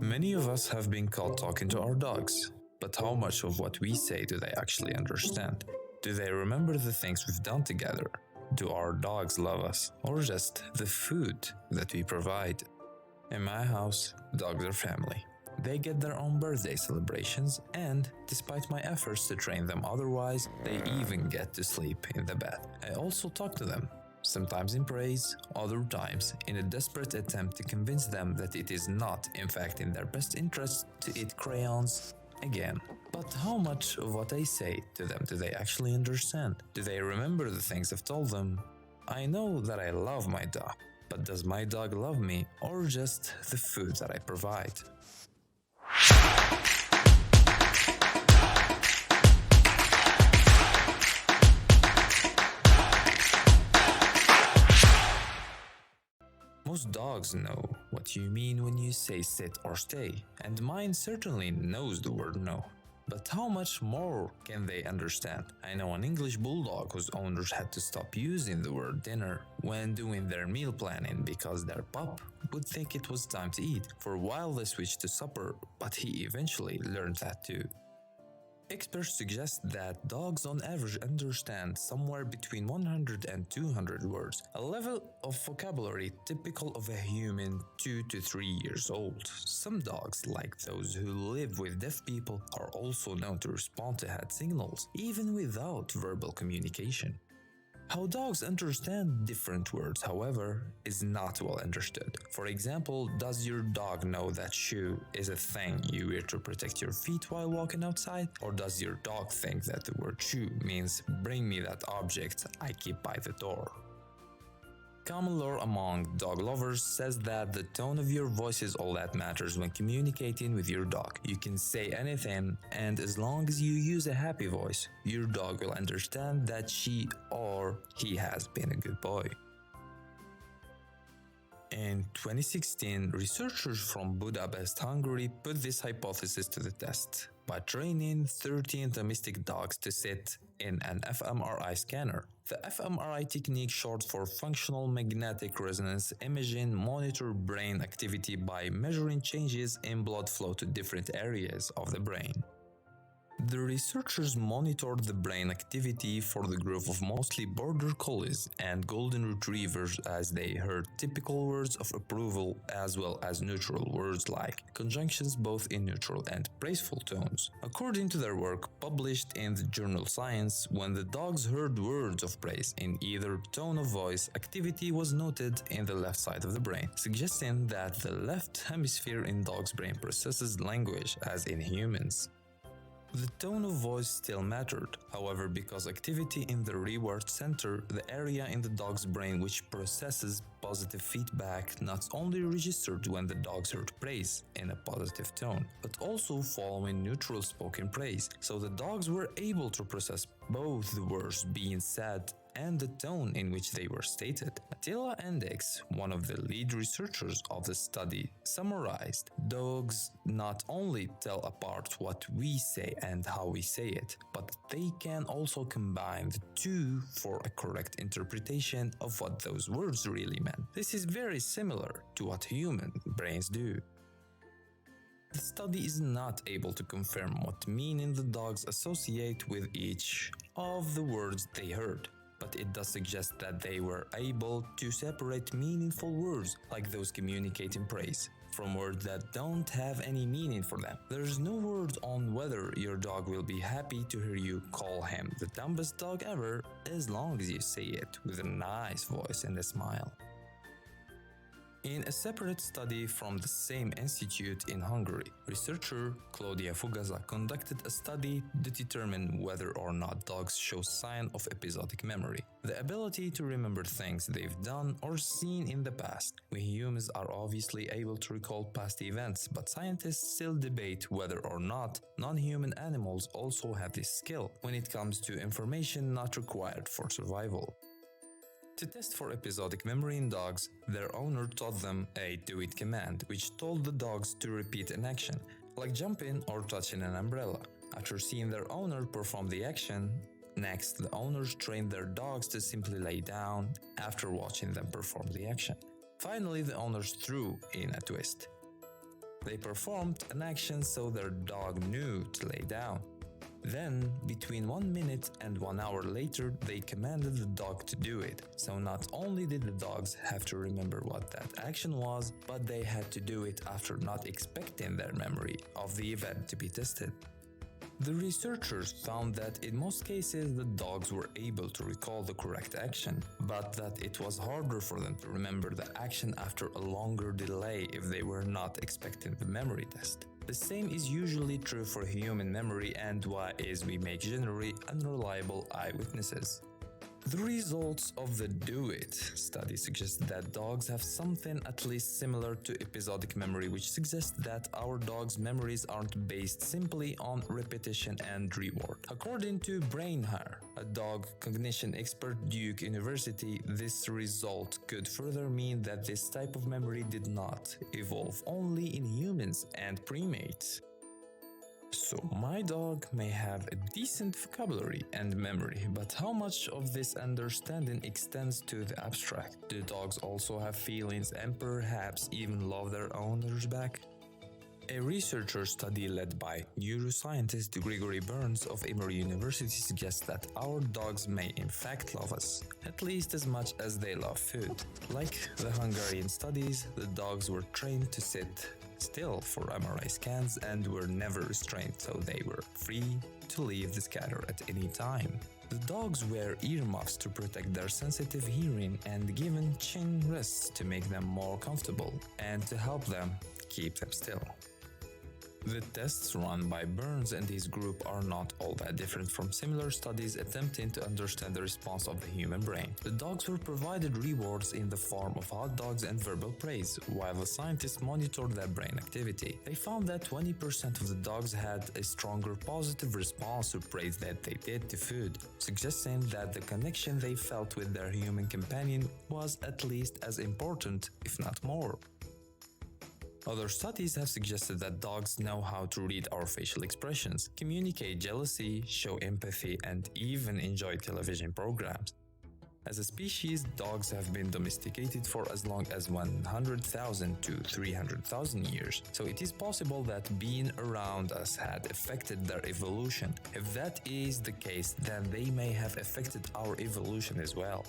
Many of us have been caught talking to our dogs, but how much of what we say do they actually understand? Do they remember the things we've done together? Do our dogs love us, or just the food that we provide? In my house, dogs are family. They get their own birthday celebrations, and despite my efforts to train them otherwise, they even get to sleep in the bed. I also talk to them, sometimes in praise, other times in a desperate attempt to convince them that it is not, in fact, in their best interest to eat crayons again. But how much of what I say to them do they actually understand? Do they remember the things I've told them? I know that I love my dog, but does my dog love me or just the food that I provide? Most dogs know what you mean when you say sit or stay, and mine certainly knows the word no. But how much more can they understand? I know an English bulldog whose owners had to stop using the word dinner when doing their meal planning because their pup would think it was time to eat. For a while they switched to supper, but he eventually learned that too. Experts suggest that dogs on average understand somewhere between 100 and 200 words, a level of vocabulary typical of a human 2 to 3 years old. Some dogs, like those who live with deaf people, are also known to respond to hand signals, even without verbal communication. How dogs understand different words, however, is not well understood. For example, does your dog know that shoe is a thing you wear to protect your feet while walking outside? Or does your dog think that the word shoe means bring me that object I keep by the door? Common lore among dog lovers says that the tone of your voice is all that matters when communicating with your dog. You can say anything, and as long as you use a happy voice, your dog will understand that she or he has been a good boy. In 2016, researchers from Budapest, Hungary put this hypothesis to the test by training 13 domestic dogs to sit in an fMRI scanner. The fMRI technique, short for functional magnetic resonance imaging, monitors brain activity by measuring changes in blood flow to different areas of the brain. The researchers monitored the brain activity for the group of mostly border collies and golden retrievers as they heard typical words of approval as well as neutral words like conjunctions both in neutral and praiseful tones. According to their work published in the journal Science, when the dogs heard words of praise in either tone of voice, activity was noted in the left side of the brain, suggesting that the left hemisphere in dogs' brain processes language as in humans. The tone of voice still mattered, however, because activity in the reward center, the area in the dog's brain which processes positive feedback, not only registered when the dogs heard praise in a positive tone, but also following neutral spoken praise, so the dogs were able to process both the words being said and the tone in which they were stated. Attila Index, one of the lead researchers of the study, summarized, dogs not only tell apart what we say and how we say it, but they can also combine the two for a correct interpretation of what those words really meant. This is very similar to what human brains do. The study is not able to confirm what meaning the dogs associate with each of the words they heard, but it does suggest that they were able to separate meaningful words, like those communicating praise, from words that don't have any meaning for them. There's no word on whether your dog will be happy to hear you call him the dumbest dog ever, as long as you say it with a nice voice and a smile. In a separate study from the same institute in Hungary, researcher Claudia Fugaza conducted a study to determine whether or not dogs show signs of episodic memory, the ability to remember things they've done or seen in the past. We humans are obviously able to recall past events, but scientists still debate whether or not non-human animals also have this skill when it comes to information not required for survival. To test for episodic memory in dogs, their owner taught them a do-it command, which told the dogs to repeat an action, like jumping or touching an umbrella. After seeing their owner perform the action, next the owners trained their dogs to simply lay down after watching them perform the action. Finally, the owners threw in a twist. They performed an action so their dog knew to lay down. Then, between 1 minute and 1 hour later, they commanded the dog to do it. So not only did the dogs have to remember what that action was, but they had to do it after not expecting their memory of the event to be tested. The researchers found that in most cases the dogs were able to recall the correct action, but that it was harder for them to remember the action after a longer delay if they were not expecting the memory test. The same is usually true for human memory, and why is we make generally unreliable eyewitnesses. The results of the Do It study suggest that dogs have something at least similar to episodic memory, which suggests that our dogs' memories aren't based simply on repetition and reward. According to Brainhire, a dog cognition expert at Duke University, this result could further mean that this type of memory did not evolve only in humans and primates. So my dog may have a decent vocabulary and memory, but how much of this understanding extends to the abstract? Do dogs also have feelings and perhaps even love their owners back? A researcher study led by neuroscientist Gregory Burns of Emory University suggests that our dogs may in fact love us, at least as much as they love food. Like the Hungarian studies, the dogs were trained to sit still for MRI scans and were never restrained, so they were free to leave the scanner at any time. The dogs wear earmuffs to protect their sensitive hearing and given chin rests to make them more comfortable and to help them keep them still. The tests run by Burns and his group are not all that different from similar studies attempting to understand the response of the human brain. The dogs were provided rewards in the form of hot dogs and verbal praise, while the scientists monitored their brain activity. They found that 20% of the dogs had a stronger positive response to praise that they did to food, suggesting that the connection they felt with their human companion was at least as important, if not more. Other studies have suggested that dogs know how to read our facial expressions, communicate jealousy, show empathy, and even enjoy television programs. As a species, dogs have been domesticated for as long as 100,000 to 300,000 years, so it is possible that being around us had affected their evolution. If that is the case, then they may have affected our evolution as well.